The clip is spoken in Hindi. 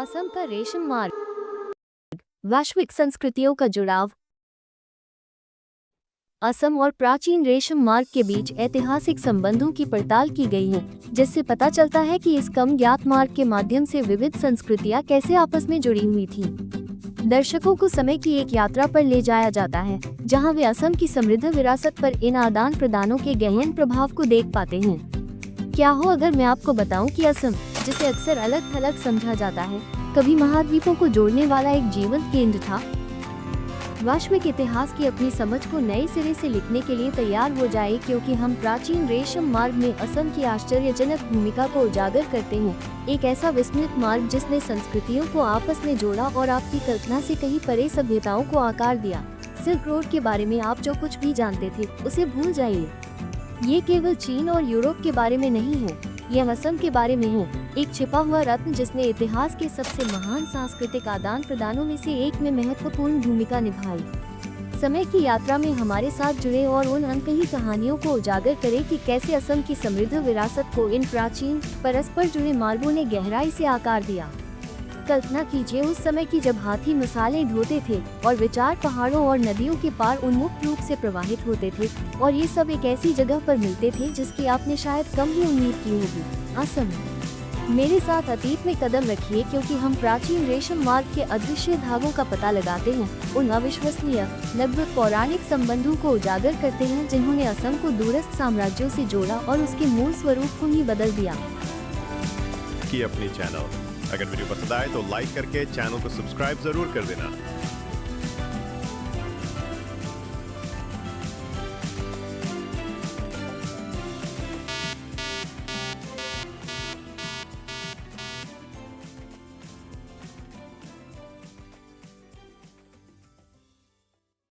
असम का रेशम मार्ग, वैश्विक संस्कृतियों का जुड़ाव। असम और प्राचीन रेशम मार्ग के बीच ऐतिहासिक संबंधों की पड़ताल की गई है, जिससे पता चलता है कि इस कम ज्ञात मार्ग के माध्यम से विविध संस्कृतियां कैसे आपस में जुड़ी हुई थीं। दर्शकों को समय की एक यात्रा पर ले जाया जाता है, जहां वे असम की समृद्ध विरासत पर इन आदान प्रदानों के गहन प्रभाव को देख पाते हैं। क्या हो अगर मैं आपको बताऊं कि असम, जिसे अक्सर अलग थलग समझा जाता है, कभी महाद्वीपों को जोड़ने वाला एक जीवंत केंद्र था। वैश्विक इतिहास की अपनी समझ को नए सिरे से लिखने के लिए तैयार हो जाए, क्योंकि हम प्राचीन रेशम मार्ग में असम की आश्चर्यजनक भूमिका को उजागर करते हैं। एक ऐसा विस्मृत मार्ग जिसने संस्कृतियों को आपस में जोड़ा और आपकी कल्पना से कहीं परे सभ्यताओं को आकार दिया। सिल्क रोड के बारे में आप जो कुछ भी जानते थे उसे भूल जाइए। ये केवल चीन और यूरोप के बारे में नहीं है, यह असम के बारे में है, एक छिपा हुआ रत्न जिसने इतिहास के सबसे महान सांस्कृतिक आदान प्रदानों में से एक में महत्वपूर्ण भूमिका निभाई। समय की यात्रा में हमारे साथ जुड़े और उन अनकही कहानियों को उजागर करें कि कैसे असम की समृद्ध विरासत को इन प्राचीन परस्पर जुड़े मार्गों ने गहराई से आकार दिया। कल्पना कीजिए उस समय की जब हाथी मसाले ढोते थे और विचार पहाड़ों और नदियों के पार उन्मुक्त रूप से प्रवाहित होते थे, और ये सब एक ऐसी जगह पर मिलते थे जिसकी आपने शायद कम ही उम्मीद की होगी। असम। मेरे साथ अतीत में कदम रखिए, क्योंकि हम प्राचीन रेशम मार्ग के अदृश्य धागों का पता लगाते हैं, उन अविश्वसनीय लगभग पौराणिक संबंधों को उजागर करते हैं जिन्होंने असम को दूरस्थ साम्राज्यों से जोड़ा और उसके मूल स्वरूप को ही बदल दिया। की अपनी चैनल, अगर वीडियो पसंद आए तो लाइक करके चैनल को सब्सक्राइब जरूर कर देना।